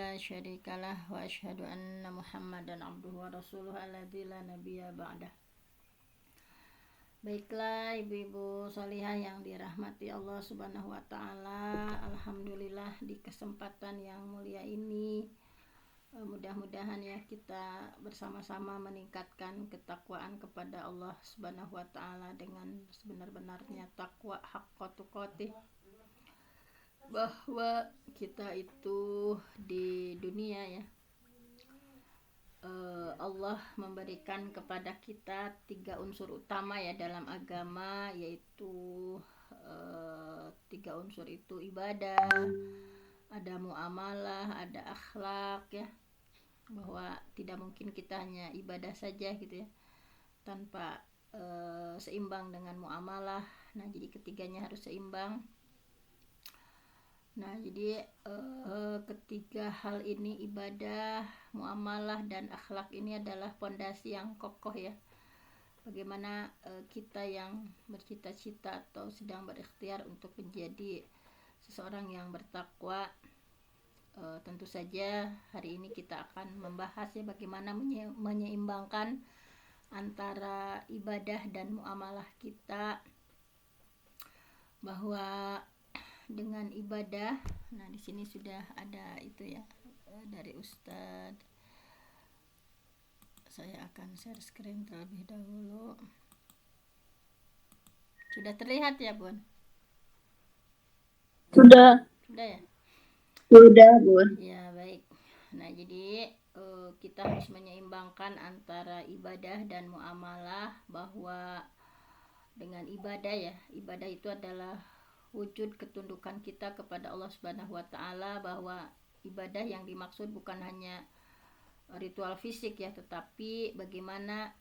la syarikalah wa asyhadu anna Muhammadan abduhu wa rasuluhu alladzi la nabiyya ba'dah. Baiklah ibu-ibu sholihah yang dirahmati Allah Subhanahu wa taala, alhamdulillah di kesempatan yang mulia ini mudah-mudahan ya kita bersama-sama meningkatkan ketakwaan kepada Allah Subhanahu wa taala dengan sebenar-benarnya takwa haqqa tuqatih, bahwa kita itu di dunia ya Allah memberikan kepada kita 3 unsur utama ya dalam agama, yaitu 3 unsur itu ibadah, ada muamalah, ada akhlak ya, bahwa tidak mungkin kita hanya ibadah saja gitu ya tanpa seimbang dengan muamalah. Nah jadi ketiganya harus seimbang. Nah jadi ketiga hal ini, ibadah, muamalah dan akhlak, ini adalah pondasi yang kokoh ya. Bagaimana kita yang bercita-cita atau sedang berikhtiar untuk menjadi seseorang yang bertakwa, tentu saja hari ini kita akan membahas ya bagaimana menyeimbangkan antara ibadah dan muamalah kita, bahwa dengan ibadah. Nah di sini sudah ada itu ya dari Ustadz. Saya akan share screen terlebih dahulu. Sudah terlihat ya Bun? Sudah ya? Sudah Bun. Ya baik. Nah jadi kita harus menyeimbangkan antara ibadah dan muamalah, bahwa dengan ibadah ya, ibadah itu adalah wujud ketundukan kita kepada Allah Subhanahu wa taala, bahwa ibadah yang dimaksud bukan hanya ritual fisik ya, tetapi bagaimana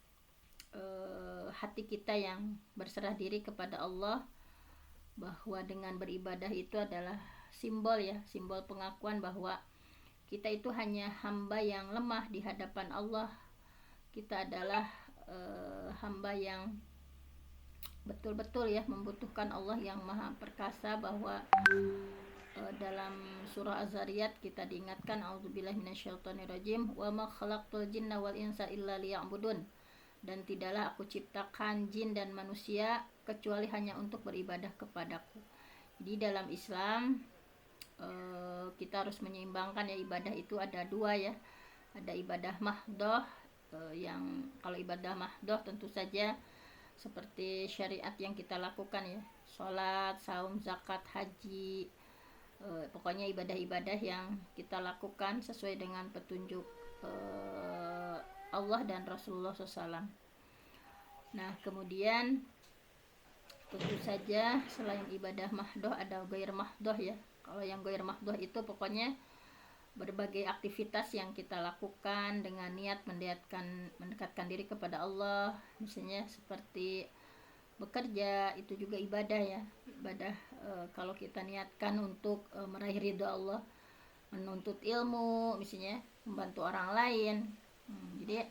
hati kita yang berserah diri kepada Allah, bahwa dengan beribadah itu adalah simbol ya, simbol pengakuan bahwa kita itu hanya hamba yang lemah di hadapan Allah. Kita adalah hamba yang betul-betul ya membutuhkan Allah yang maha perkasa, bahwa dalam surah Az-Zariyat kita diingatkan, a'udzubillahi minasyaitonirrajim, wa ma khalaqtul jinna wal insa illa liya'budun, dan tidaklah aku ciptakan jin dan manusia kecuali hanya untuk beribadah kepadaku. Jadi dalam Islam kita harus menyeimbangkan ya, ibadah itu ada 2 ya, ada ibadah mahdhah, yang kalau ibadah mahdhah tentu saja seperti syariat yang kita lakukan ya, sholat, saum, zakat, haji, pokoknya ibadah-ibadah yang kita lakukan sesuai dengan petunjuk Allah dan Rasulullah SAW. Nah kemudian tentu saja selain ibadah mahdhah ada ghair mahdhah ya. Kalau yang ghair mahdhah itu pokoknya berbagai aktivitas yang kita lakukan dengan niat mendekatkan diri kepada Allah, misalnya seperti bekerja, itu juga ibadah ya. Ibadah kalau kita niatkan untuk meraih ridha Allah, menuntut ilmu misalnya, membantu orang lain. Jadi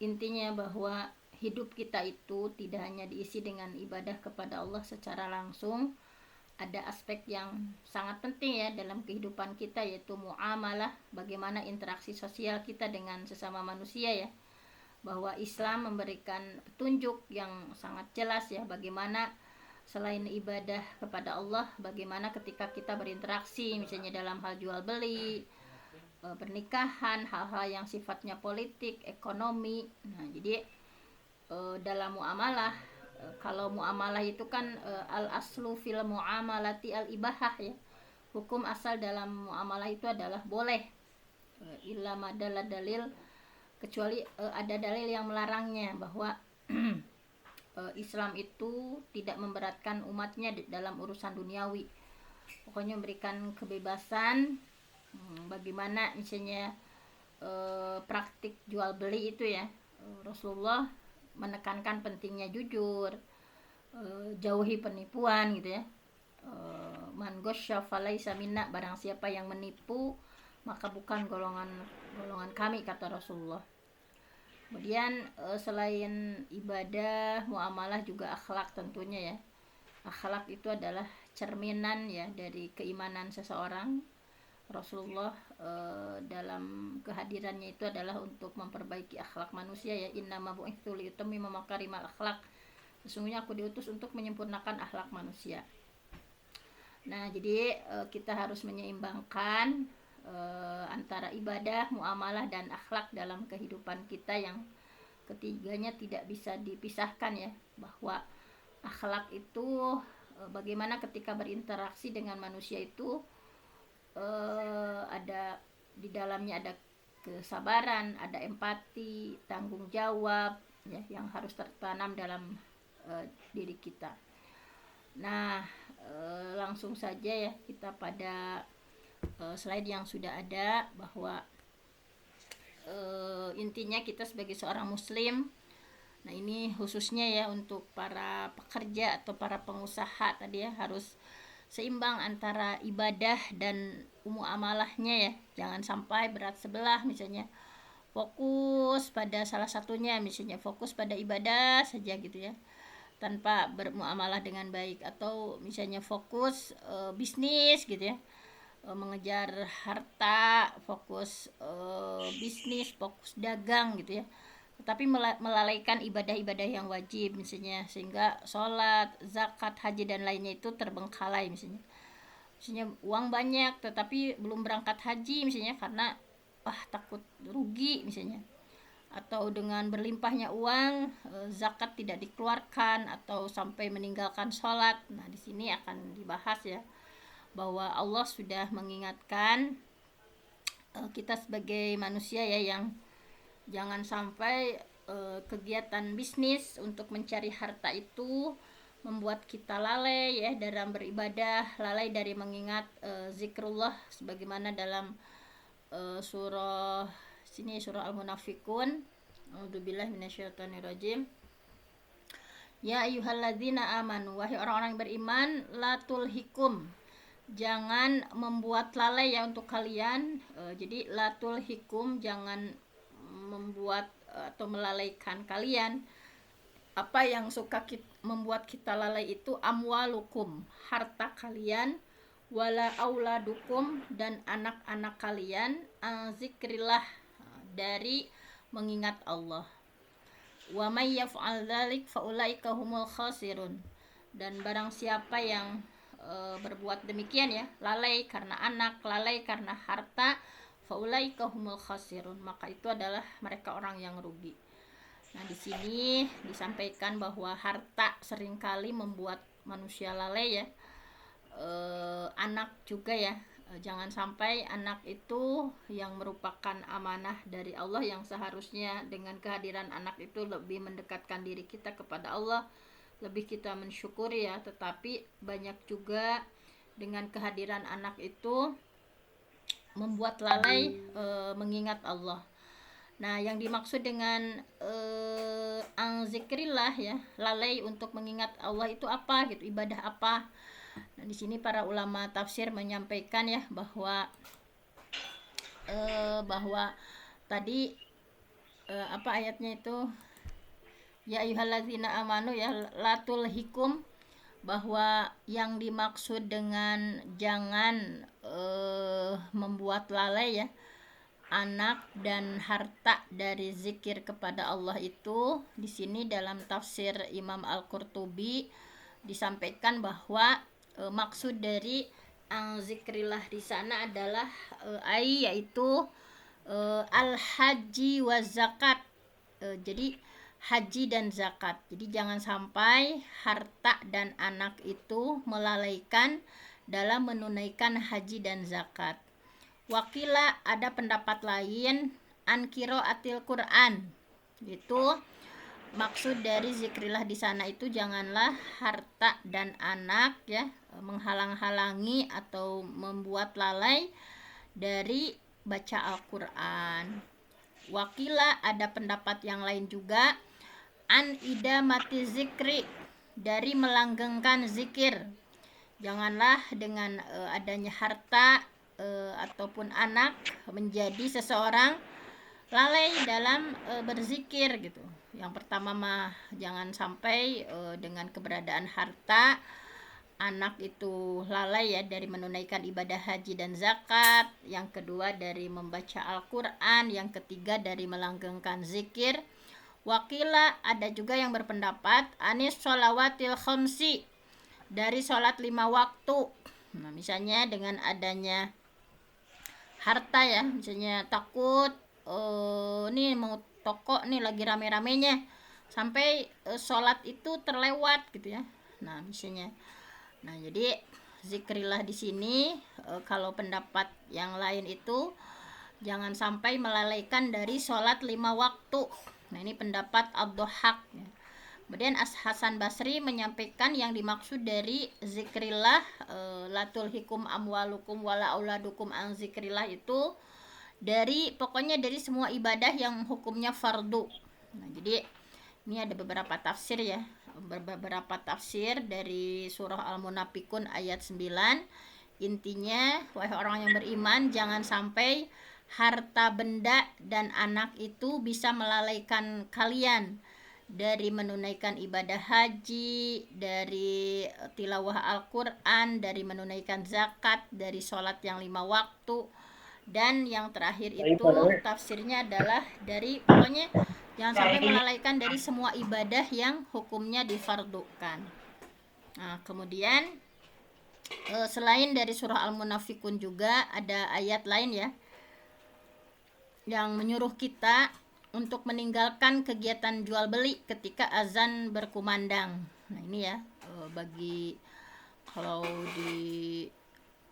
intinya bahwa hidup kita itu tidak hanya diisi dengan ibadah kepada Allah secara langsung, ada aspek yang sangat penting ya dalam kehidupan kita, yaitu muamalah, bagaimana interaksi sosial kita dengan sesama manusia ya, bahwa Islam memberikan petunjuk yang sangat jelas ya, bagaimana selain ibadah kepada Allah, bagaimana ketika kita berinteraksi misalnya dalam hal jual beli, pernikahan, hal-hal yang sifatnya politik, ekonomi. Nah jadi dalam muamalah, kalau muamalah itu kan al aslu fil muamalati al ibahah ya, hukum asal dalam muamalah itu adalah boleh, illa madalla dalil, kecuali ada dalil yang melarangnya, bahwa Islam itu tidak memberatkan umatnya dalam urusan duniawi, pokoknya memberikan kebebasan. Bagaimana misalnya praktik jual beli itu ya, Rasulullah menekankan pentingnya jujur, jauhi penipuan gitu ya. Man ghasya falaysa minna, barang siapa yang menipu maka bukan golongan kami, kata Rasulullah. Kemudian selain ibadah, muamalah juga akhlak tentunya ya. Akhlak itu adalah cerminan ya dari keimanan seseorang. Rasulullah dalam kehadirannya itu adalah untuk memperbaiki akhlak manusia ya. Innama bu'itsu liutammima makarimal akhlak. Sesungguhnya aku diutus untuk menyempurnakan akhlak manusia. Nah, jadi kita harus menyeimbangkan antara ibadah, muamalah dan akhlak dalam kehidupan kita, yang ketiganya tidak bisa dipisahkan ya. Bahwa akhlak itu bagaimana ketika berinteraksi dengan manusia itu ada di dalamnya ada kesabaran, ada empati, tanggung jawab ya, yang harus tertanam dalam diri kita. Nah, langsung saja ya kita pada slide yang sudah ada, bahwa intinya kita sebagai seorang muslim, nah ini khususnya ya untuk para pekerja atau para pengusaha tadi ya, harus seimbang antara ibadah dan muamalahnya ya. Jangan sampai berat sebelah, misalnya fokus pada salah satunya, misalnya fokus pada ibadah saja gitu ya, tanpa bermuamalah dengan baik, atau misalnya fokus bisnis gitu ya, mengejar harta, fokus bisnis, fokus dagang gitu ya, tetapi melalaikan ibadah-ibadah yang wajib misalnya, sehingga sholat, zakat, haji dan lainnya itu terbengkalai. Misalnya uang banyak tetapi belum berangkat haji misalnya karena takut rugi misalnya, atau dengan berlimpahnya uang zakat tidak dikeluarkan, atau sampai meninggalkan sholat. Nah, di sini akan dibahas ya, bahwa Allah sudah mengingatkan kita sebagai manusia ya, yang jangan sampai kegiatan bisnis untuk mencari harta itu membuat kita lalai ya dalam beribadah, lalai dari mengingat zikrullah, sebagaimana dalam surah Al-Munafiqun. A'udzubillahi minasyaitonirrajim. Ya ayyuhalladzina amanu, wahai orang-orang yang beriman, la tulhikum, jangan membuat lalai ya untuk kalian. Jadi la tulhikum, jangan membuat atau melalaikan kalian. Apa yang suka membuat kita lalai itu amwalukum, harta kalian, wala auladukum, dan anak-anak kalian, zikrillah, dari mengingat Allah. Wa may yaf'al dzalik fa ulaika humul khasirun, dan barang siapa yang berbuat demikian ya, lalai karena anak, lalai karena harta, faulaika humul khasirun, maka itu adalah mereka orang yang rugi. Nah, di sini disampaikan bahwa harta seringkali membuat manusia lalai ya. Anak juga ya, jangan sampai anak itu yang merupakan amanah dari Allah, yang seharusnya dengan kehadiran anak itu lebih mendekatkan diri kita kepada Allah, lebih kita mensyukuri ya, tetapi banyak juga dengan kehadiran anak itu membuat lalai mengingat Allah. Nah, yang dimaksud dengan zikrillah ya, lalai untuk mengingat Allah itu apa gitu, ibadah apa? Nah, di sini para ulama tafsir menyampaikan ya bahwa tadi apa ayatnya itu, ya ayyuhallazina amanu ya, latul hikum, bahwa yang dimaksud dengan jangan membuat lalai ya anak dan harta dari zikir kepada Allah itu, di sini dalam tafsir Imam Al-Qurtubi disampaikan bahwa maksud dari zikrillah di sana adalah yaitu al-haji wa zakat. Jadi haji dan zakat. Jadi jangan sampai harta dan anak itu melalaikan dalam menunaikan haji dan zakat. Wakila, ada pendapat lain, ankiro atil Quran, itu maksud dari zikrillah di sana itu janganlah harta dan anak ya menghalang-halangi atau membuat lalai dari baca Al-Quran. Wakila, ada pendapat yang lain juga, an ida mati zikri, dari melanggengkan zikir. Janganlah dengan adanya harta ataupun anak menjadi seseorang lalai dalam berzikir gitu. Yang pertama mah jangan sampai dengan keberadaan harta, anak itu lalai ya dari menunaikan ibadah haji dan zakat, yang kedua dari membaca Al-Quran, yang ketiga dari melanggengkan zikir. Wakila, ada juga yang berpendapat anis sholawatil khamsi, dari sholat 5 waktu. Nah, misalnya dengan adanya harta ya, misalnya takut nih mau toko nih lagi rame-ramenya sampai sholat itu terlewat gitu ya. Nah, misalnya, nah jadi zikrillah di sini kalau pendapat yang lain itu jangan sampai melalaikan dari sholat 5 waktu. Nah, ini pendapat Ad-Dhahhak ya. Kemudian Hasan Basri menyampaikan yang dimaksud dari zikrillah latul hikum amwalukum wala auladukum an zikrillah itu pokoknya dari semua ibadah yang hukumnya fardu. Nah, jadi ini ada beberapa tafsir ya. Beberapa tafsir dari surah Al-Munafikun ayat 9. Intinya, wahai orang yang beriman, jangan sampai harta benda dan anak itu bisa melalaikan kalian dari menunaikan ibadah haji, dari tilawah Al-Quran, dari menunaikan zakat, dari sholat yang 5 waktu, dan yang terakhir itu tafsirnya adalah dari pokoknya jangan sampai melalaikan dari semua ibadah yang hukumnya difardukan. Nah, kemudian selain dari surah Al-Munafikun juga ada ayat lain ya yang menyuruh kita untuk meninggalkan kegiatan jual beli ketika azan berkumandang. Nah, ini ya bagi kalau di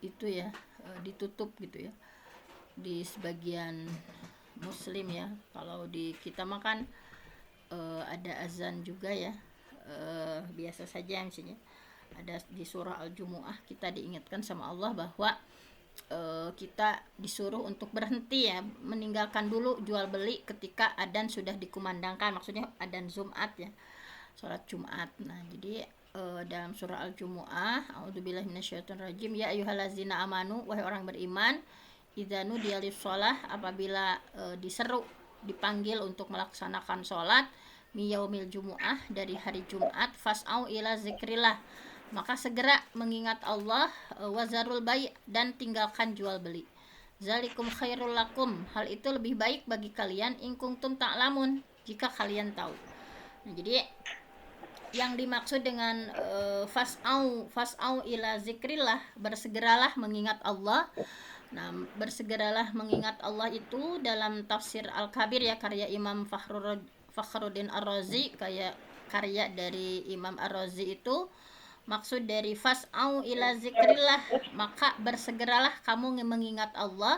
itu ya ditutup gitu ya di sebagian muslim ya. Kalau di kita makan ada azan juga ya, biasa saja misalnya ada di surah Al-Jumu'ah kita diingatkan sama Allah bahwa kita disuruh untuk berhenti ya, meninggalkan dulu jual beli ketika adzan sudah dikumandangkan, maksudnya adzan Jumat ya, sholat Jumat. Nah, jadi dalam surah Al-Jumu'ah, a'udzubillahi minasyaitonirrajim, ya ayyuhallazina amanu, wahai orang beriman, idza nudiya lis-shalah, apabila diseru, dipanggil untuk melaksanakan sholat, miyaumil jumu'ah, dari hari Jumat, fas'au ila zikrillah, maka segera mengingat Allah, wazarul bai', dan tinggalkan jual beli. Zalikum khairul lakum, hal itu lebih baik bagi kalian, in kuntum ta'lamun, jika kalian tahu. Nah, jadi yang dimaksud dengan fas'au ila zikrillah, bersegeralah mengingat Allah. Nah, bersegeralah mengingat Allah itu dalam tafsir Al-Kabir ya, karya Imam Fakhruddin Ar-Razi, kayak karya dari Imam Ar-Razi itu, maksud dari fas'au ila zikrillah, maka bersegeralah kamu mengingat Allah,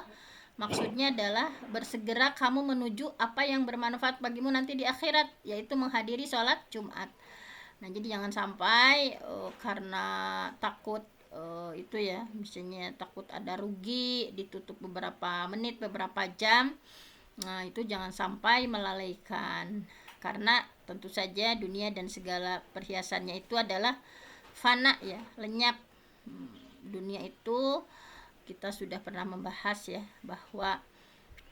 maksudnya adalah bersegera kamu menuju apa yang bermanfaat bagimu nanti di akhirat, yaitu menghadiri sholat Jumat. Nah, jadi jangan sampai karena takut itu ya, misalnya takut ada rugi, ditutup beberapa menit, beberapa jam. Nah, itu jangan sampai melalaikan, karena tentu saja dunia dan segala perhiasannya itu adalah fana ya, lenyap. Dunia itu kita sudah pernah membahas ya, bahwa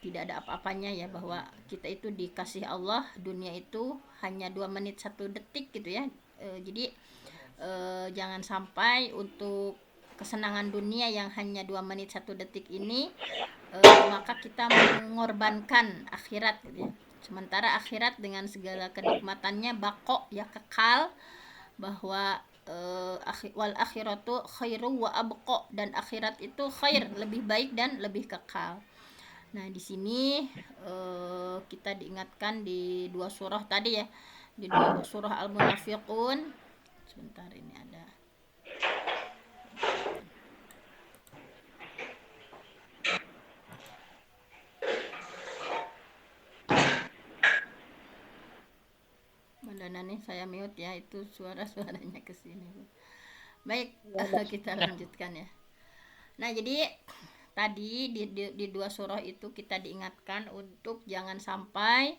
tidak ada apa-apanya ya, bahwa kita itu dikasih Allah, dunia itu hanya 2 menit 1 detik gitu ya. Jadi jangan sampai untuk kesenangan dunia yang hanya 2 menit 1 detik ini maka kita mengorbankan akhirat gitu ya. Sementara akhirat dengan segala kenikmatannya bako ya, kekal, bahwa wal akhiratu khairu wa abqa, dan akhirat itu khair, lebih baik dan lebih kekal. Nah, di sini kita diingatkan di 2 surah tadi ya, di 2 surah Al-Munafiqun. Sebentar, ini ada nih, saya mute ya, itu suara-suaranya ke sini. Baik, kita lanjutkan ya. Nah, jadi tadi di 2 surah itu kita diingatkan untuk jangan sampai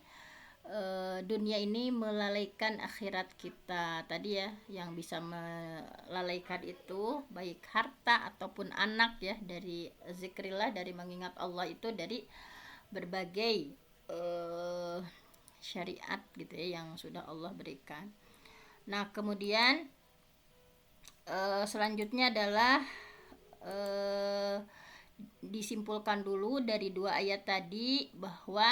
dunia ini melalaikan akhirat kita tadi ya. Yang bisa melalaikan itu baik harta ataupun anak ya, dari zikrillah, dari mengingat Allah itu, dari berbagai syariat gitu ya yang sudah Allah berikan. Nah, kemudian selanjutnya adalah disimpulkan dulu dari 2 ayat tadi bahwa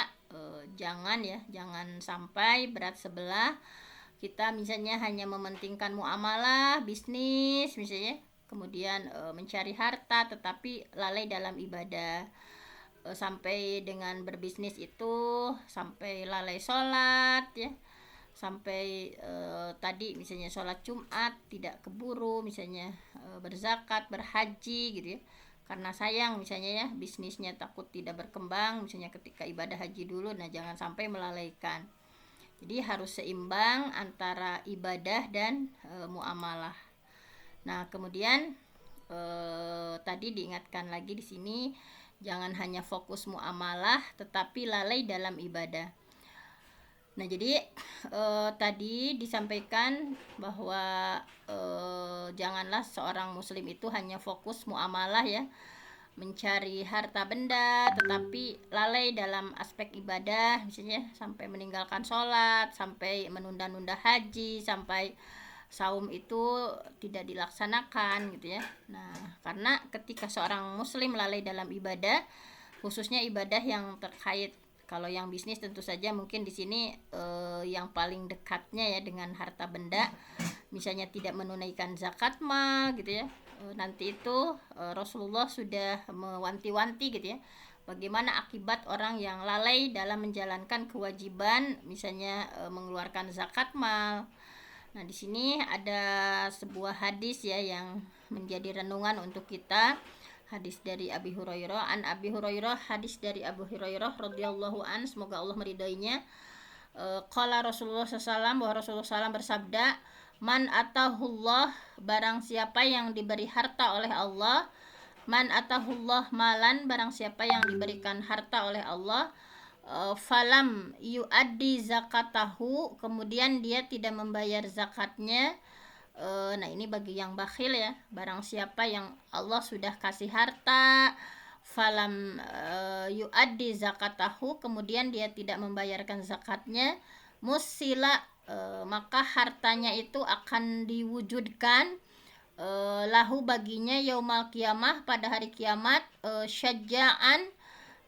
jangan sampai berat sebelah kita misalnya hanya mementingkan muamalah bisnis misalnya, kemudian mencari harta tetapi lalai dalam ibadah, sampai dengan berbisnis itu sampai lalai sholat ya, sampai tadi misalnya sholat Jumat tidak keburu, misalnya berzakat, berhaji gitu ya, karena sayang misalnya ya bisnisnya takut tidak berkembang misalnya ketika ibadah haji dulu. Nah, jangan sampai melalaikan. Jadi harus seimbang antara ibadah dan muamalah. Nah, kemudian tadi diingatkan lagi di sini jangan hanya fokus muamalah tetapi lalai dalam ibadah. Nah, jadi tadi disampaikan bahwa janganlah seorang muslim itu hanya fokus muamalah ya, mencari harta benda tetapi lalai dalam aspek ibadah, misalnya sampai meninggalkan sholat, sampai menunda-nunda haji, sampai saum itu tidak dilaksanakan gitu ya. Nah, karena ketika seorang muslim lalai dalam ibadah, khususnya ibadah yang terkait, kalau yang bisnis tentu saja mungkin di sini yang paling dekatnya ya dengan harta benda, misalnya tidak menunaikan zakat mal gitu ya. Nanti itu Rasulullah sudah mewanti-wanti gitu ya, bagaimana akibat orang yang lalai dalam menjalankan kewajiban misalnya mengeluarkan zakat mal. Nah, di sini ada sebuah hadis ya yang menjadi renungan untuk kita. Hadis dari Abi Hurairah, Abi Hurairah, hadis dari Abu Hurairah radhiyallahu an, semoga Allah meridainya. Qala Rasulullah SAW, bahwa Rasulullah SAW bersabda, man atahullah, barang siapa yang diberi harta oleh Allah, man atahullah malan, barang siapa yang diberikan harta oleh Allah, falam yuaddi zakatahu, kemudian dia tidak membayar zakatnya. Nah, ini bagi yang bakhil ya, barang siapa yang Allah sudah kasih harta falam yuaddi zakatahu, kemudian dia tidak membayarkan zakatnya, musila, maka hartanya itu akan diwujudkan lahu baginya yaumal kiamah, pada hari kiamat, syaja'an,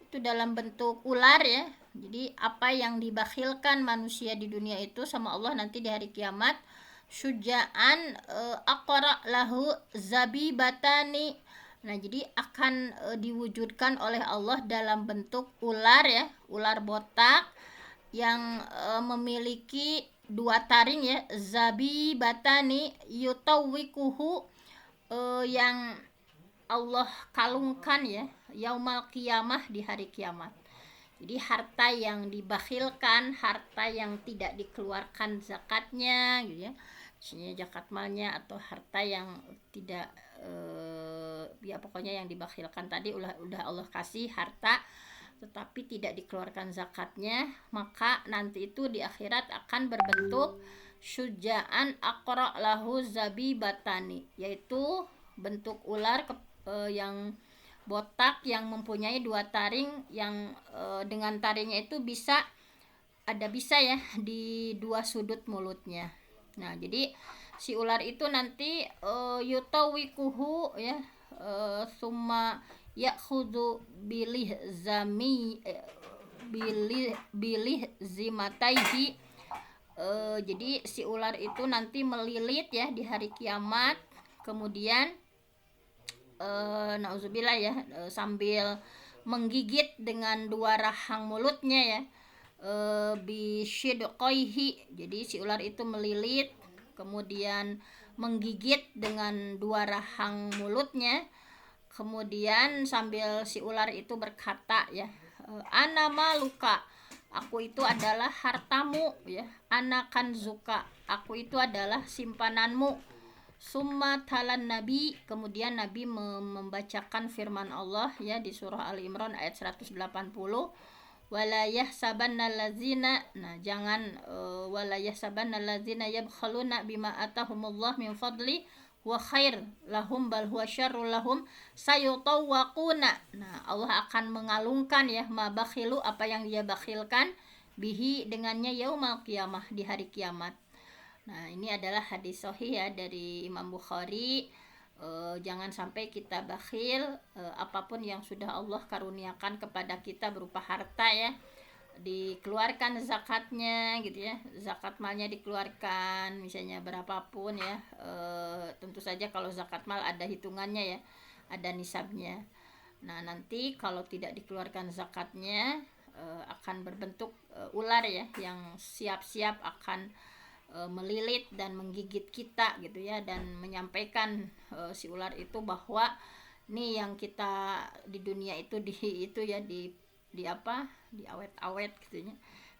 itu dalam bentuk ular ya. Jadi apa yang dibakhilkan manusia di dunia itu sama Allah nanti di hari kiamat, syuja'an aqra lahu zabibatani. Nah, jadi akan diwujudkan oleh Allah dalam bentuk ular ya, ular botak yang memiliki 2 taring ya, zabibatani yutawwikuhu, yang Allah kalungkan ya, yaumal qiyamah, di hari kiamat. Jadi harta yang dibakhilkan, harta yang tidak dikeluarkan zakatnya gitu ya, misalnya zakat malnya, atau harta yang tidak ya pokoknya yang dibakhilkan tadi, udah Allah kasih harta tetapi tidak dikeluarkan zakatnya, maka nanti itu di akhirat akan berbentuk syuja'an aqra lahu zabibatani, yaitu bentuk ular yang botak yang mempunyai 2 taring, yang dengan taringnya itu bisa ya di 2 sudut mulutnya. Nah, jadi si ular itu nanti yutawikuhu ya, summa ya'khudhu bilih zimataihi. Jadi si ular itu nanti melilit ya di hari kiamat, kemudian nauzubillah ya, sambil menggigit dengan 2 rahang mulutnya ya, bisyidqaihi. Jadi si ular itu melilit kemudian menggigit dengan 2 rahang mulutnya, kemudian sambil si ular itu berkata ya, ana maluka, aku itu adalah hartamu ya, ana kanzuka, aku itu adalah simpananmu. Summa talan Nabi, kemudian Nabi membacakan firman Allah ya di surah Ali Imran ayat 180, wala yahsabanna allazina, nah jangan wala yahsabanna allazina yabkhaluna bima atahumullah min fadli wa khair lahum bal huwa syarrul lahum sayutawwaquna. Nah, Allah akan mengalungkan ya ma bakhilu, apa yang dia bakhilkan, bihi dengannya yaumal qiyamah, di hari kiamat. Nah, ini adalah hadis sahih ya dari Imam Bukhari. Jangan sampai kita bakhil, apapun yang sudah Allah karuniakan kepada kita berupa harta ya, dikeluarkan zakatnya gitu ya, zakat malnya dikeluarkan misalnya berapapun ya. Tentu saja kalau zakat mal ada hitungannya ya, ada nisabnya. Nah, nanti kalau tidak dikeluarkan zakatnya, akan berbentuk ular ya, yang siap-siap akan melilit dan menggigit kita gitu ya, dan menyampaikan si ular itu bahwa nih yang kita di dunia itu di apa, di awet-awet gitu ya,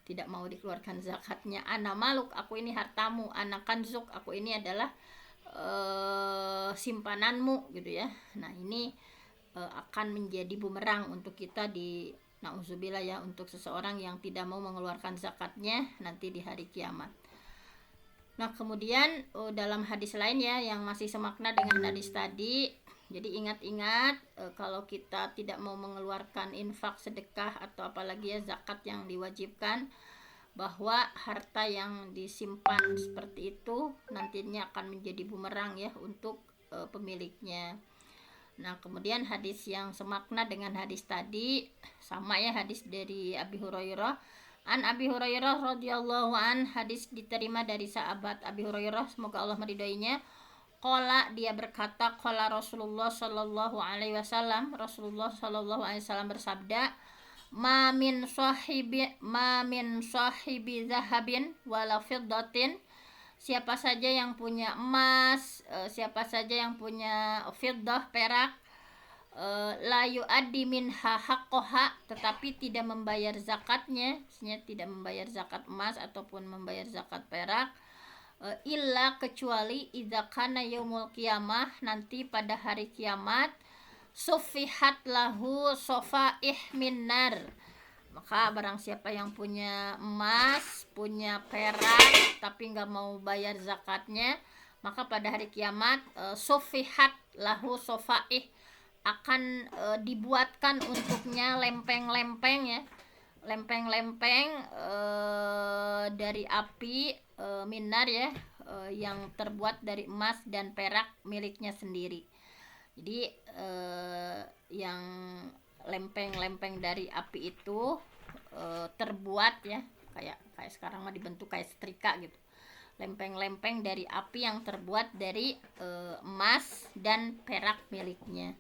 tidak mau dikeluarkan zakatnya. Ana maluk, aku ini hartamu. Ana kanzuk, aku ini adalah simpananmu gitu ya. Nah, ini akan menjadi bumerang untuk kita di nauzubillah ya, untuk seseorang yang tidak mau mengeluarkan zakatnya nanti di hari kiamat. Nah, kemudian dalam hadis lain ya yang masih semakna dengan hadis tadi, jadi ingat-ingat kalau kita tidak mau mengeluarkan infak, sedekah, atau apalagi ya zakat yang diwajibkan, bahwa harta yang disimpan seperti itu nantinya akan menjadi bumerang ya untuk pemiliknya. Nah, kemudian hadis yang semakna dengan hadis tadi sama ya, hadis dari Abi Hurairah. An Abi Hurairah radhiyallahu an, hadis diterima dari sahabat Abi Hurairah, semoga Allah meridhoinya. Qala, dia berkata, qala Rasulullah sallallahu alaihi wasallam, Rasulullah sallallahu alaihi wasallam bersabda, ma min sahibi zahabin wala fiddatin, siapa saja yang punya emas, siapa saja yang punya fiddah, perak, la yu'addi minha haqqaha, tetapi tidak membayar zakatnya, maksudnya tidak membayar zakat emas ataupun membayar zakat perak, illa, kecuali idza kana yaumul qiyamah, nanti pada hari kiamat, sufihat lahu sofaih minnar, maka barang siapa yang punya emas, punya perak tapi nggak mau bayar zakatnya, maka pada hari kiamat sufihat lahu sofaih, akan dibuatkan untuknya lempeng-lempeng ya, lempeng-lempeng dari api, minar ya, yang terbuat dari emas dan perak miliknya sendiri. Jadi yang lempeng-lempeng dari api itu terbuat ya, kayak sekarang mah dibentuk kayak setrika gitu, lempeng-lempeng dari api yang terbuat dari emas dan perak miliknya.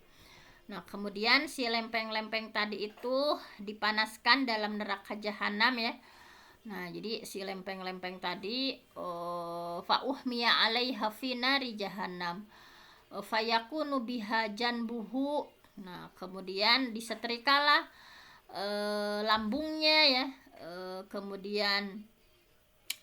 Nah, kemudian si lempeng-lempeng tadi itu dipanaskan dalam neraka jahanam ya. Nah, jadi si lempeng-lempeng tadi fa'uhmiya 'alaiha fi nari jahannam fayakunu biha janbuhu. Nah, kemudian disetrikalah lambungnya ya, kemudian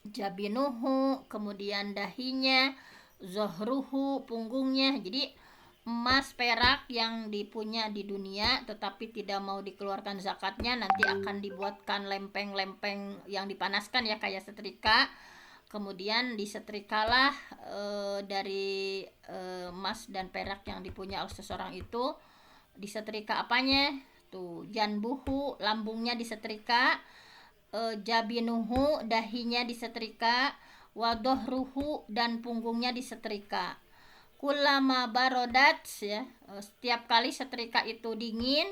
jabinuhu, kemudian dahinya, zohruhu, punggungnya. Jadi emas perak yang dipunya di dunia tetapi tidak mau dikeluarkan zakatnya, nanti akan dibuatkan lempeng-lempeng yang dipanaskan ya, kayak setrika. Kemudian disetrikalah dari emas dan perak yang dipunya oleh seseorang itu, disetrika apanya tuh, janbuhu, lambungnya disetrika, jabinuhu, dahinya disetrika, wadohruhu, dan punggungnya disetrika. Kullama barodat ya, setiap kali setrika itu dingin,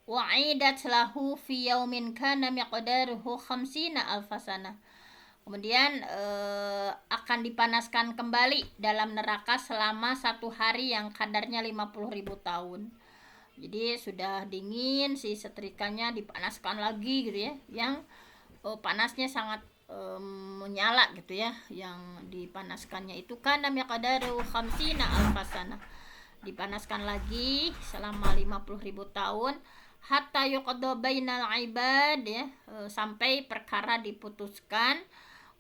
wa'idat lahu fi yaumin kana miqdaruhu khamsina alfasana, kemudian akan dipanaskan kembali dalam neraka selama 1 hari yang kadarnya 50.000 tahun. Jadi sudah dingin, si setrikanya dipanaskan lagi gitu ya, yang panasnya sangat menyala gitu ya, yang dipanaskannya itu kana miqdaru khamsina alfasana, dipanaskan lagi selama 50.000 tahun, hatta yuqadda bainal ibad ya, sampai perkara diputuskan,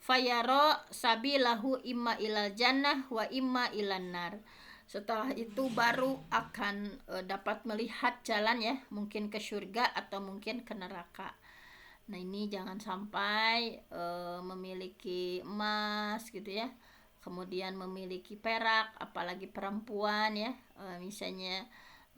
fayaro sabilahu imma ilal jannah wa imma ilan nar. Setelah itu baru akan dapat melihat jalan ya, mungkin ke surga atau mungkin ke neraka. Nah, ini jangan sampai memiliki emas gitu ya, kemudian memiliki perak, apalagi perempuan ya, misalnya,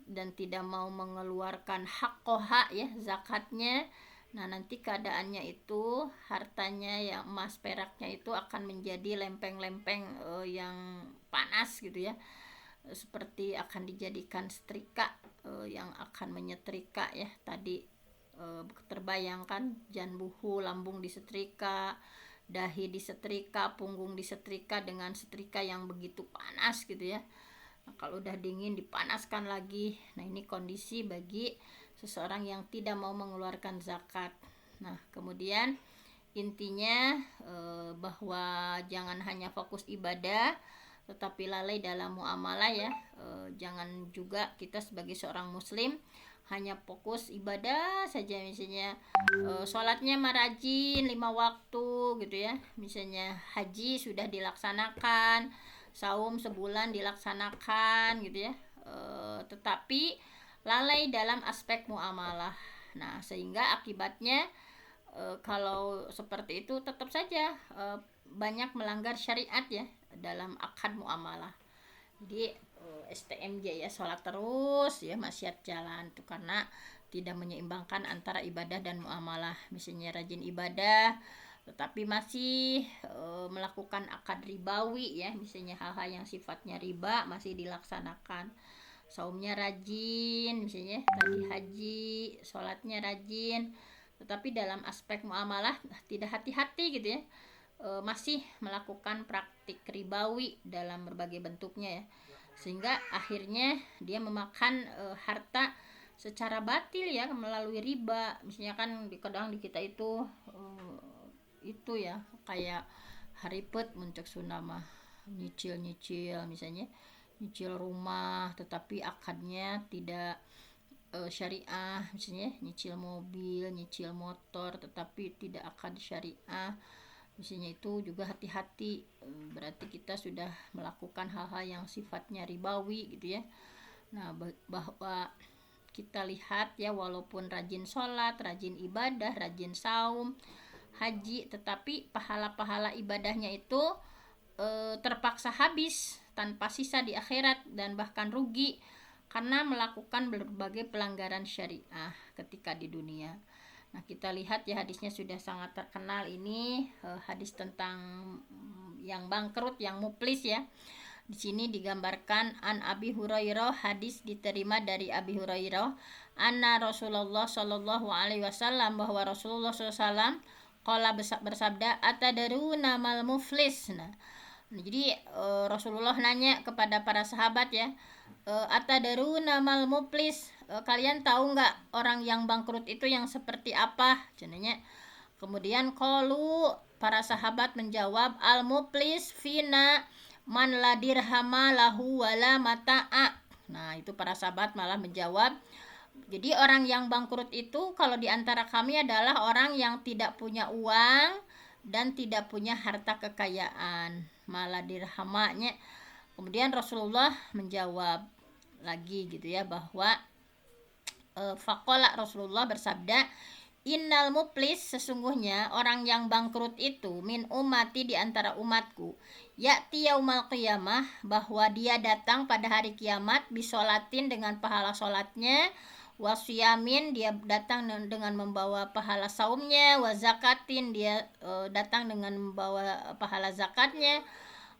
dan tidak mau mengeluarkan haqqoha ya, zakatnya, Nah, nanti keadaannya itu hartanya yang emas peraknya itu akan menjadi lempeng-lempeng yang panas gitu ya. Seperti akan dijadikan setrika yang akan menyetrika ya tadi. Terbayangkan janbuhu, lambung disetrika, dahi disetrika, punggung disetrika dengan setrika yang begitu panas gitu ya. Nah, kalau udah dingin dipanaskan lagi. Nah, ini kondisi bagi seseorang yang tidak mau mengeluarkan zakat. Nah, kemudian intinya bahwa jangan hanya fokus ibadah tetapi lalai dalam muamalah ya. Jangan juga kita sebagai seorang muslim hanya fokus ibadah saja, misalnya sholatnya rajin 5 waktu gitu ya, misalnya haji sudah dilaksanakan, saum sebulan dilaksanakan gitu ya, tetapi lalai dalam aspek muamalah. Nah, sehingga akibatnya kalau seperti itu tetap saja banyak melanggar syariat ya dalam akad muamalah. Jadi STMJ ya, sholat terus ya, maksiat jalan itu karena tidak menyeimbangkan antara ibadah dan muamalah. Misalnya rajin ibadah tetapi masih melakukan akad ribawi ya, misalnya hal-hal yang sifatnya riba masih dilaksanakan. Saumnya rajin, misalnya tadi haji, sholatnya rajin, tetapi dalam aspek muamalah tidak hati-hati gitu ya, masih melakukan praktik ribawi dalam berbagai bentuknya ya, sehingga akhirnya dia memakan harta secara batil ya melalui riba. Misalnya kan kadang di kita itu ya kayak haripet muncul sunama nyicil misalnya nyicil rumah tetapi akadnya tidak syariah, misalnya nyicil mobil, nyicil motor tetapi tidak akad syariah, misalnya itu juga hati-hati, berarti kita sudah melakukan hal-hal yang sifatnya ribawi gitu ya. Nah, bahwa kita lihat ya, walaupun rajin sholat, rajin ibadah, rajin saum, haji, tetapi pahala-pahala ibadahnya itu terpaksa habis tanpa sisa di akhirat dan bahkan rugi karena melakukan berbagai pelanggaran syariah ketika di dunia. Nah, kita lihat ya hadisnya sudah sangat terkenal ini, hadis tentang yang bangkrut, yang muflis ya. Di sini digambarkan an Abi Hurairah, hadis diterima dari Abi Hurairah, anna Rasulullah Shallallahu alaihi wasallam, bahwa Rasulullah SAW qala bersabda, atadaruna mal muflis. Nah, jadi Rasulullah nanya kepada para sahabat ya, atadaruna mal muflis, kalian tahu nggak orang yang bangkrut itu yang seperti apa? Cenanya. Kemudian qalu, para sahabat menjawab, al muflis fina man la dirhama lahu wala mata'a. Nah, itu para sahabat malah menjawab, jadi orang yang bangkrut itu kalau diantara kami adalah orang yang tidak punya uang dan tidak punya harta kekayaan, malah dirhamanya. Kemudian Rasulullah menjawab lagi gitu ya, bahwa faqala, Rasulullah bersabda, innal muflis, sesungguhnya orang yang bangkrut itu, min ummati, di antara umatku, ya'ti yaumal qiyamah, bahwa dia datang pada hari kiamat, bisolatin, dengan pahala solatnya, wasiyamin, dia datang dengan membawa pahala saumnya, wa zakatin, dia datang dengan membawa pahala zakatnya,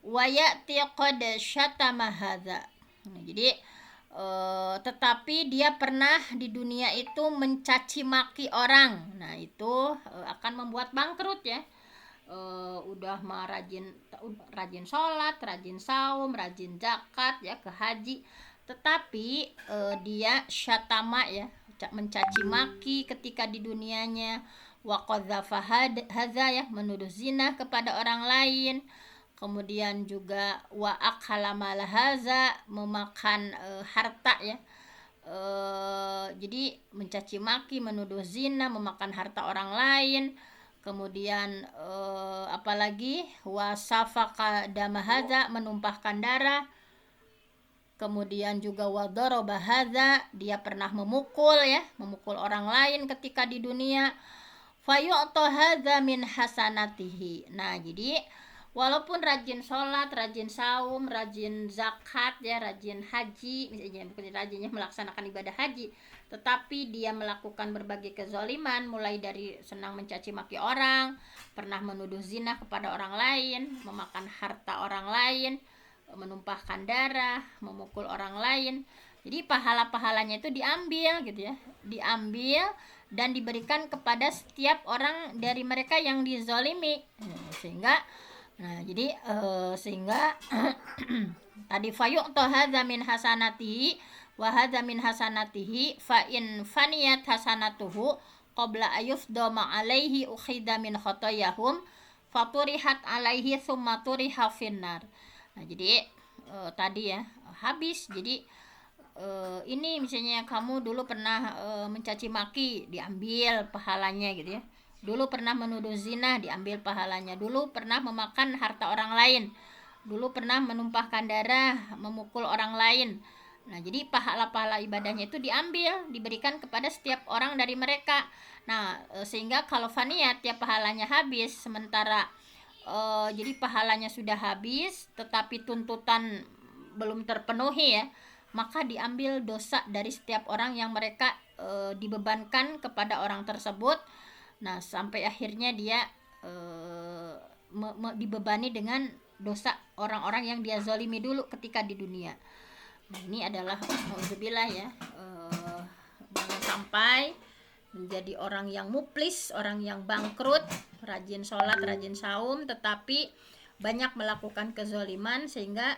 wa ya'ti qad syatama hadza. Nah, jadi tetapi dia pernah di dunia itu mencaci maki orang. Nah, itu akan membuat bangkrut ya. Udah mah rajin sholat, rajin saum, rajin zakat ya, ke haji, tetapi dia syatama ya, mencaci maki ketika di dunianya, wa qadzafa hadza ya, menuduh zina kepada orang lain. Kemudian juga wa akhala mal haza, memakan harta ya. Jadi mencaci maki, menuduh zina, memakan harta orang lain. Kemudian apalagi wa safaka dama haza, menumpahkan darah. Kemudian juga wa daraba haza, dia pernah memukul ya, memukul orang lain ketika di dunia. Fayu'ta haza min hasanatihi. Nah, jadi walaupun rajin sholat, rajin saum, rajin zakat ya, rajin haji, misalnya rajinnya melaksanakan ibadah haji, tetapi dia melakukan berbagai kezaliman, mulai dari senang mencaci maki orang, pernah menuduh zina kepada orang lain, memakan harta orang lain, menumpahkan darah, memukul orang lain. Jadi pahala-pahalanya itu diambil gitu ya, diambil dan diberikan kepada setiap orang dari mereka yang dizalimi. Sehingga tadi fayu'ta hadza min hasanatihi wa hadza min hasanatihi fa in faniyat hasanatuhu qabla ayufda ma alaihi ukhida min khotoyahum faturihat alaihi summa turiha finnar. Nah, jadi tadi ya habis. Jadi ini misalnya kamu dulu pernah mencaci maki, diambil pahalanya gitu ya. Dulu pernah menuduh zina, diambil pahalanya. Dulu pernah memakan harta orang lain, dulu pernah menumpahkan darah, memukul orang lain. Nah, jadi pahala-pahala ibadahnya itu diambil, diberikan kepada setiap orang dari mereka. Nah, sehingga kalau faniyat ya pahalanya habis, sementara jadi pahalanya sudah habis tetapi tuntutan belum terpenuhi ya, maka diambil dosa dari setiap orang yang mereka dibebankan kepada orang tersebut. Nah, sampai akhirnya dia dibebani dengan dosa orang-orang yang dia zalimi dulu ketika di dunia. Nah, ini adalah auzubillah ya, jangan sampai menjadi orang yang muplis, orang yang bangkrut, rajin sholat, rajin saum, tetapi banyak melakukan kezaliman sehingga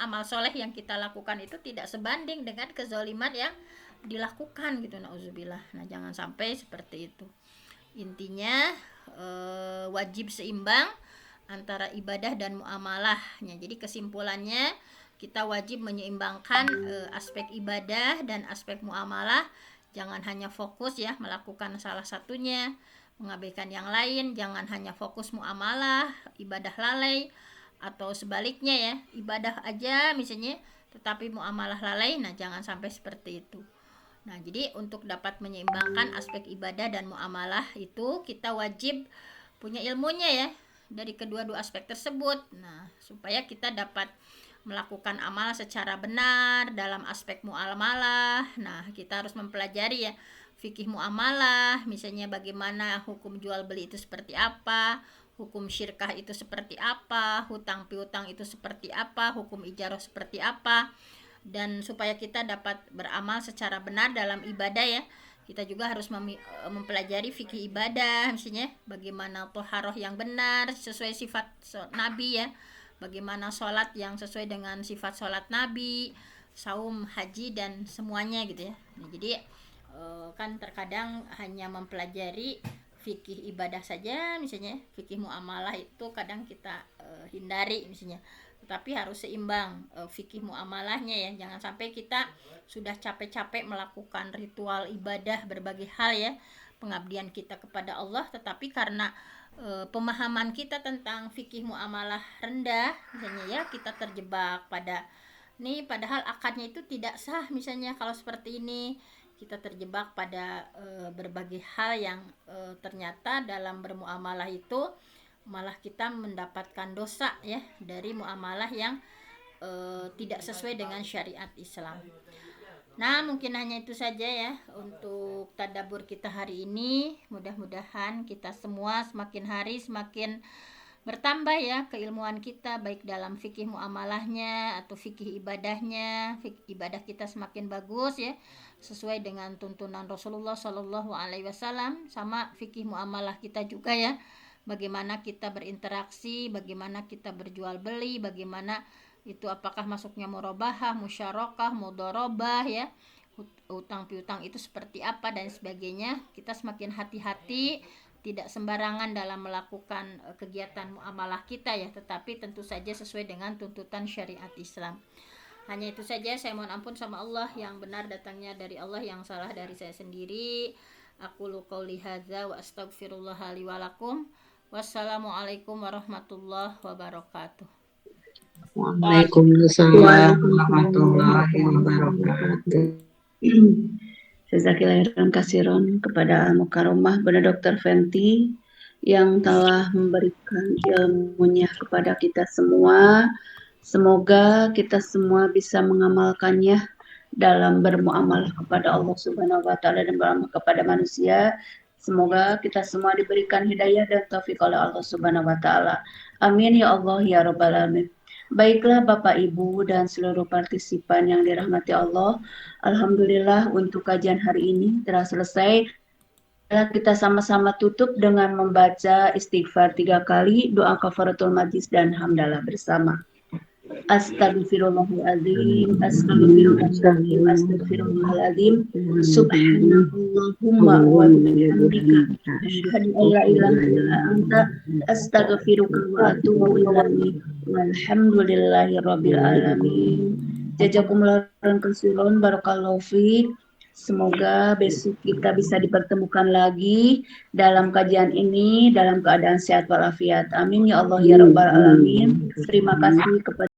amal soleh yang kita lakukan itu tidak sebanding dengan kezaliman yang dilakukan gitu. Nauzubillah. Nah, jangan sampai seperti itu. Intinya wajib seimbang antara ibadah dan muamalahnya. Jadi kesimpulannya kita wajib menyeimbangkan aspek ibadah dan aspek muamalah. Jangan hanya fokus ya melakukan salah satunya, mengabaikan yang lain. Jangan hanya fokus muamalah, ibadah lalai, atau sebaliknya ya, ibadah aja misalnya tetapi muamalah lalai. Nah, jangan sampai seperti itu. Nah, jadi untuk dapat menyeimbangkan aspek ibadah dan muamalah itu kita wajib punya ilmunya ya dari kedua-dua aspek tersebut. Nah, supaya kita dapat melakukan amal secara benar dalam aspek muamalah. Nah, kita harus mempelajari ya fikih muamalah, misalnya bagaimana hukum jual beli itu seperti apa, hukum syirkah itu seperti apa, hutang piutang itu seperti apa, hukum ijarah seperti apa. Dan supaya kita dapat beramal secara benar dalam ibadah ya, kita juga harus mempelajari fikih ibadah, misalnya bagaimana toharoh yang benar sesuai sifat Nabi ya, bagaimana sholat yang sesuai dengan sifat sholat Nabi, saum, haji, dan semuanya gitu ya. Nah, jadi kan terkadang hanya mempelajari fikih ibadah saja, misalnya fikih muamalah itu kadang kita hindari misalnya, tetapi harus seimbang fikih muamalahnya ya. Jangan sampai kita sudah capek-capek melakukan ritual ibadah berbagai hal ya, pengabdian kita kepada Allah, tetapi karena pemahaman kita tentang fikih muamalah rendah misalnya ya, kita terjebak pada nih padahal akadnya itu tidak sah misalnya. Kalau seperti ini kita terjebak pada berbagai hal yang ternyata dalam bermuamalah itu malah kita mendapatkan dosa ya dari muamalah yang tidak sesuai dengan syariat Islam. Nah, mungkin hanya itu saja ya untuk tadabbur kita hari ini. Mudah-mudahan kita semua semakin hari semakin bertambah ya keilmuan kita, baik dalam fikih muamalahnya atau fikih ibadahnya. Ibadah kita semakin bagus ya, sesuai dengan tuntunan Rasulullah Shallallahu Alaihi Wasallam. Sama fikih muamalah kita juga ya, bagaimana kita berinteraksi, bagaimana kita berjual beli, bagaimana itu apakah masuknya murabahah, musyarakah, mudharabah ya, utang piutang itu seperti apa dan sebagainya. Kita semakin hati-hati, tidak sembarangan dalam melakukan kegiatan muamalah kita ya, tetapi tentu saja sesuai dengan tuntutan syariat Islam. Hanya itu saja, saya mohon ampun sama Allah, yang benar datangnya dari Allah, yang salah dari saya sendiri. Aqulu qouli hadza wa astaghfirullah li wa lakum. Wassalamualaikum warahmatullahi wabarakatuh. Waalaikumsalam warahmatullahi wabarakatuh. Jazakillahirran kasiron kepada Al-Mukarramah Bunda Dr. Fenty yang telah memberikan ilmunya kepada kita semua. Semoga kita semua bisa mengamalkannya dalam bermuamalah kepada Allah Subhanahu wa taala dan bermuamalah kepada manusia. Semoga kita semua diberikan hidayah dan taufik oleh Allah Subhanahu wa taala. Amin ya Allah ya rabbal alamin. Baiklah Bapak Ibu dan seluruh partisipan yang dirahmati Allah, alhamdulillah untuk kajian hari ini telah selesai. Kita sama-sama tutup dengan membaca istighfar 3 kali, doa kafaratul majlis dan hamdalah bersama. Astagfirullahaladzim, astagfirullahaladzim, astagfirullahaladzim. Subhanallahumma wa bihamdika, asyhadu an la ilaha illa anta, astaghfiruka wa atubu ilaik. Walhamdulillahirabbil alamin. Jazakumullahu khairan, barakallahu fiik. Semoga besok kita bisa dipertemukan lagi dalam kajian ini dalam keadaan sehat walafiat. Amin ya Allah ya rabbal alamin. Terima kasih kepada